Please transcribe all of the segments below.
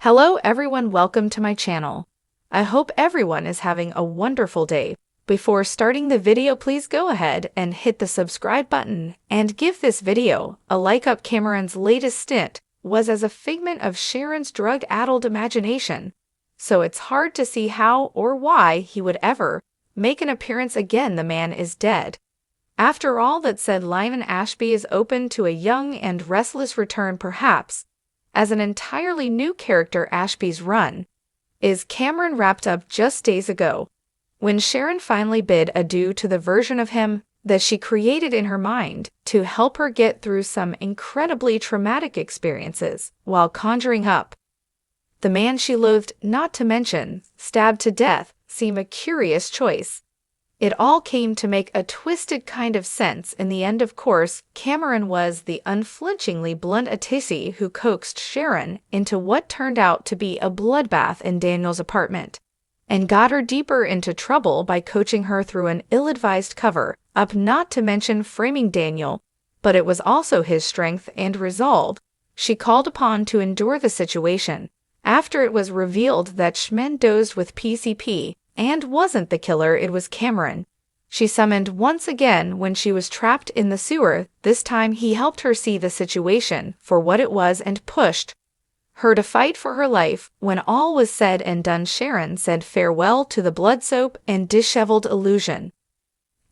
Hello everyone, welcome to my channel. I hope everyone is having a wonderful day. Before starting the video, please go ahead and hit the subscribe button and give this video a like up. Cameron's latest stint was as a figment of Sharon's drug-addled imagination, so it's hard to see how or why he would ever make an appearance again. The man is dead. After all that said, Linden Ashby is open to a young and restless return, perhaps as an entirely new character. Ashby's run is Cameron wrapped up just days ago, when Sharon finally bid adieu to the version of him that she created in her mind to help her get through some incredibly traumatic experiences while conjuring up the man she loathed, not to mention stabbed to death. Seemed a curious choice. It all came to make a twisted kind of sense in the end. Of course, Cameron was the unflinchingly blunt Atisi who coaxed Sharon into what turned out to be a bloodbath in Daniel's apartment, and got her deeper into trouble by coaching her through an ill-advised cover-up, not to mention framing Daniel. But it was also his strength and resolve she called upon to endure the situation. After it was revealed that Schmen dozed with PCP and wasn't the killer, it was Cameron she summoned once again when she was trapped in the sewer. This time he helped her see the situation for what it was and pushed her to fight for her life. When all was said and done, Sharon said farewell to the blood soap and disheveled illusion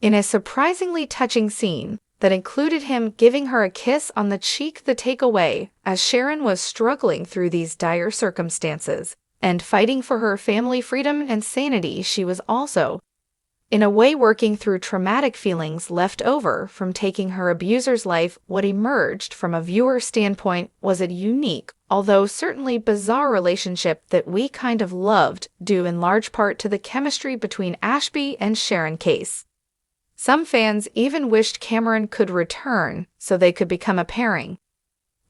in a surprisingly touching scene that included him giving her a kiss on the cheek. The takeaway, as Sharon was struggling through these dire circumstances and fighting for her family, freedom, and sanity, she was also, in a way, working through traumatic feelings left over from taking her abuser's life. What emerged from a viewer standpoint was a unique, although certainly bizarre, relationship that we kind of loved, due in large part to the chemistry between Ashby and Sharon Case. Some fans even wished Cameron could return so they could become a pairing.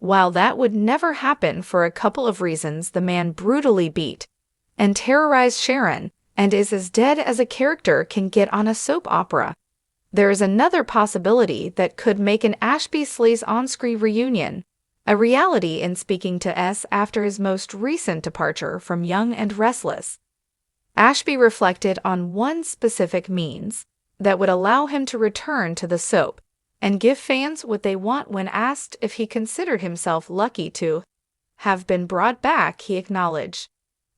While that would never happen for a couple of reasons, the man brutally beat and terrorized Sharon and is as dead as a character can get on a soap opera. There is another possibility that could make an Ashby Slays on-screen reunion a reality. In speaking to S after his most recent departure from Young and Restless, Ashby reflected on one specific means that would allow him to return to the soap and give fans what they want. When asked if he considered himself lucky to have been brought back, he acknowledged,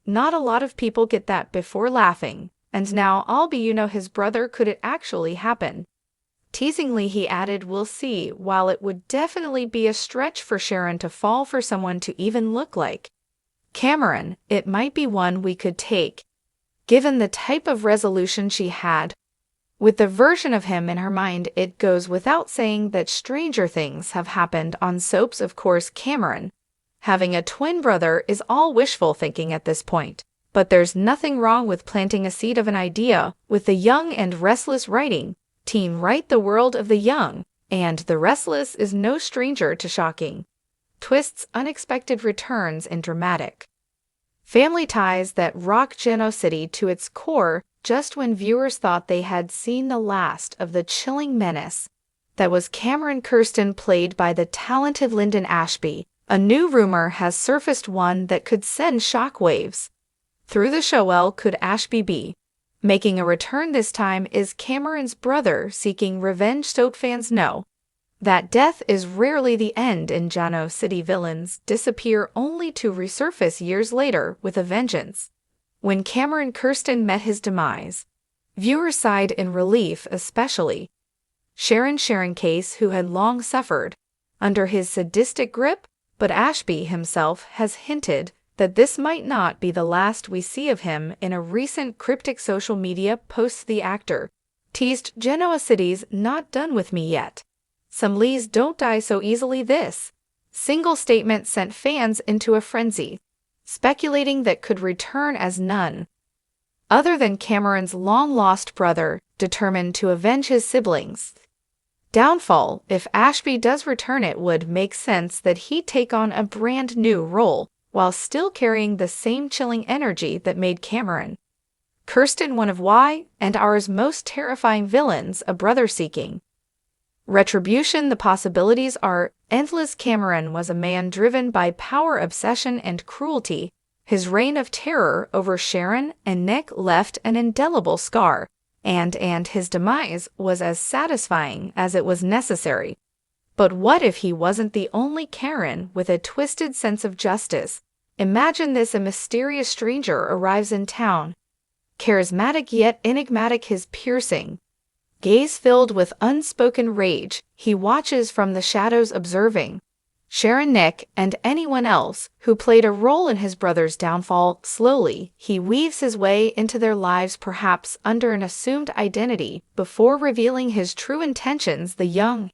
"Not a lot of people get that," before laughing, "And now I'll be, his brother. Could it actually happen?" Teasingly, he added, "We'll see." While it would definitely be a stretch for Sharon to fall for someone to even look like Cameron, it might be one we could take, given the type of resolution she had with the version of him in her mind. It goes without saying that stranger things have happened on soaps. Of course, Cameron having a twin brother is all wishful thinking at this point, but there's nothing wrong with planting a seed of an idea with the Young and Restless writing team. Right, the world of the Young and the Restless is no stranger to shocking twists, unexpected returns, and dramatic family ties that rock Genoa City to its core. Just when viewers thought they had seen the last of the chilling menace that was Cameron Kirsten, played by the talented Linden Ashby, a new rumor has surfaced, one that could send shockwaves through the show. Well, could Ashby be making a return this time? Is Cameron's brother seeking revenge? Soap fans know that death is rarely the end in Genoa City. Villains disappear only to resurface years later with a vengeance. When Cameron Kirsten met his demise, viewers sighed in relief, especially Sharon Case, who had long suffered under his sadistic grip. But Ashby himself has hinted that this might not be the last we see of him. In a recent cryptic social media post, the actor teased, "Genoa City's not done with me yet. Some Lees don't die so easily." This single statement sent fans into a frenzy, speculating that could return as none other than Cameron's long-lost brother, determined to avenge his siblings' downfall. If Ashby does return, it would make sense that he take on a brand new role while still carrying the same chilling energy that made Cameron Kirsten one of Y&R's most terrifying villains, a brother seeking retribution. The possibilities are endless. Cameron was a man driven by power, obsession, and cruelty, His reign of terror over Sharon and Nick left an indelible scar, and his demise was as satisfying as it was necessary. But what if he wasn't the only Karen with a twisted sense of justice? Imagine this: a mysterious stranger arrives in town. Charismatic yet enigmatic, his piercing gaze filled with unspoken rage, he watches from the shadows, observing Sharon, Nick, and anyone else who played a role in his brother's downfall. Slowly, he weaves his way into their lives, perhaps under an assumed identity, before revealing his true intentions. The Young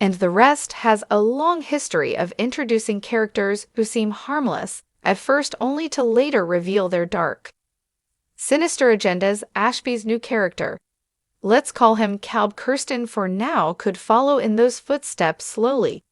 and the Rest has a long history of introducing characters who seem harmless at first, only to later reveal their dark, sinister agendas. Ashby's new character, let's call him Caleb Kirsten for now, could follow in those footsteps, slowly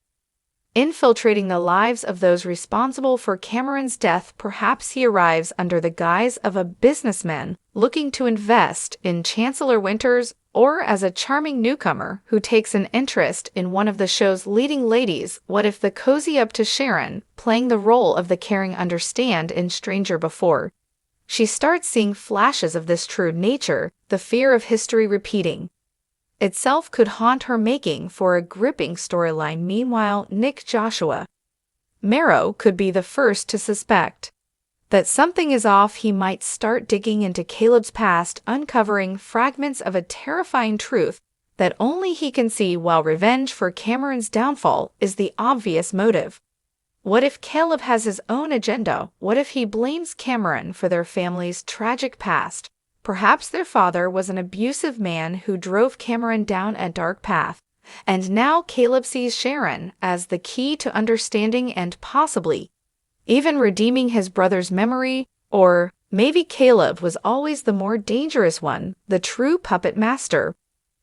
infiltrating the lives of those responsible for Cameron's death. Perhaps he arrives under the guise of a businessman looking to invest in Chancellor Winters, or as a charming newcomer who takes an interest in one of the show's leading ladies. What if the cozy up to Sharon, playing the role of the caring understand in Stranger before she starts seeing flashes of this true nature? The fear of history repeating itself could haunt her, making for a gripping storyline. Meanwhile, Nick Joshua Marrow could be the first to suspect that something is off. He might start digging into Caleb's past, uncovering fragments of a terrifying truth that only he can see, while revenge for Cameron's downfall is the obvious motive. What if Caleb has his own agenda? What if he blames Cameron for their family's tragic past? Perhaps their father was an abusive man who drove Cameron down a dark path, and now Caleb sees Sharon as the key to understanding and possibly even redeeming his brother's memory. Or maybe Caleb was always the more dangerous one, the true puppet master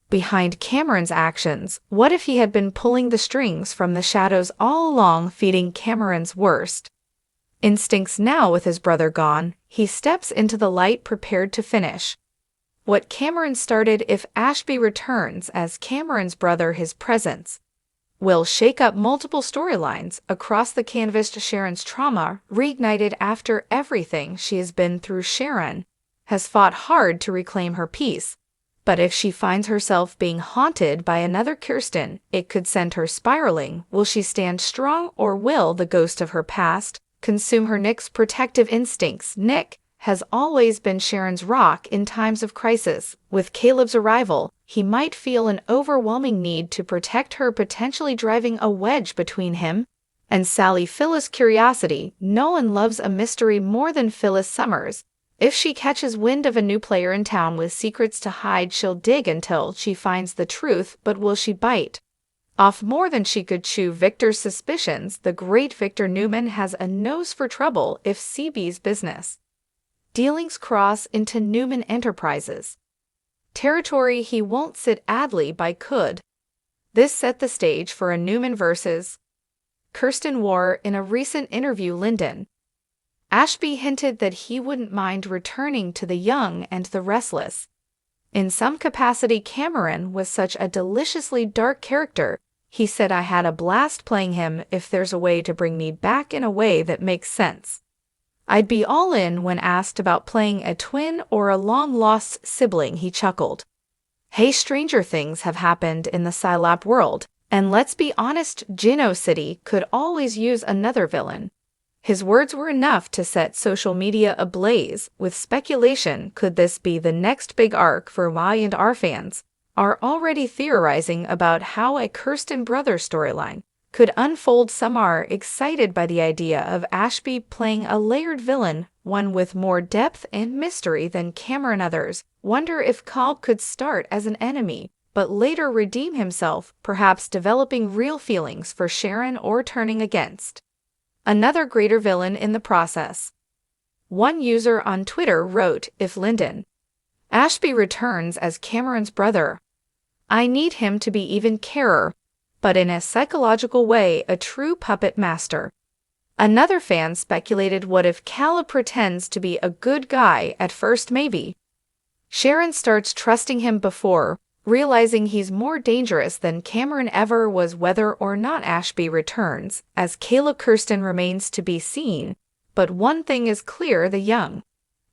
behind Cameron's actions. What if he had been pulling the strings from the shadows all along, feeding Cameron's worst instincts? Now, with his brother gone, he steps into the light, prepared to finish what Cameron started. If Ashby returns as Cameron's brother, his presence will shake up multiple storylines across the canvas. Sharon's trauma reignited after everything she has been through. Sharon has fought hard to reclaim her peace, but if she finds herself being haunted by another Kirsten, it could send her spiraling. Will she stand strong, or will the ghost of her past consume her? Nick's protective instincts. Nick has always been Sharon's rock in times of crisis. With Caleb's arrival, he might feel an overwhelming need to protect her, potentially driving a wedge between him and Sally. Phyllis' curiosity. No one loves a mystery more than Phyllis Summers. If she catches wind of a new player in town with secrets to hide, she'll dig until she finds the truth. But will she bite off more than she could chew? Victor's suspicions. The great Victor Newman has a nose for trouble if CB's business dealings cross into Newman Enterprises territory. He won't sit idly by. Could this set the stage for a Newman versus Kirsten war? In a recent interview, Linden Ashby hinted that he wouldn't mind returning to The Young and the Restless in some capacity. Cameron was such a deliciously dark character. He said, "I had a blast playing him. If there's a way to bring me back in a way that makes sense, I'd be all in." When asked about playing a twin or a long-lost sibling, he chuckled, "Hey, stranger things have happened in the Scilab world, and let's be honest, Gino City could always use another villain." His words were enough to set social media ablaze with speculation. Could this be the next big arc for Y&R? Fans are already theorizing about how a Kirsten brother storyline could unfold. Some are excited by the idea of Ashby playing a layered villain, one with more depth and mystery than Cameron. Others wonder if Caleb could start as an enemy, but later redeem himself, perhaps developing real feelings for Sharon or turning against another greater villain in the process. One user on Twitter wrote, "If Linden Ashby returns as Cameron's brother, I need him to be even carer, but in a psychological way, a true puppet master." Another fan speculated, what if Caleb pretends to be a good guy at first? Maybe Sharon starts trusting him before realizing he's more dangerous than Cameron ever was. Whether or not Ashby returns as Caleb Kirsten remains to be seen, but one thing is clear: the young.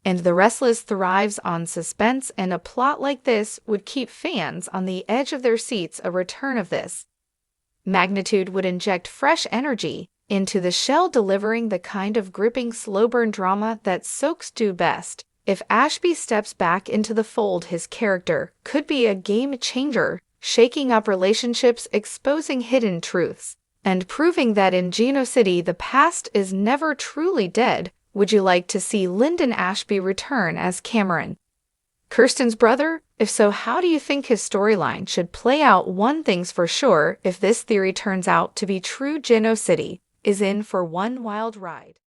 And The Restless thrives on suspense, and a plot like this would keep fans on the edge of their seats. A return of this magnitude would inject fresh energy into the show, delivering the kind of gripping slow-burn drama that soaks do best. If Ashby steps back into the fold, his character could be a game changer, shaking up relationships, exposing hidden truths, and proving that in Geno City the past is never truly dead. Would you like to see Linden Ashby return as Cameron, Kirsten's brother? If so, how do you think his storyline should play out? One thing's for sure: if this theory turns out to be true, Geno City is in for one wild ride.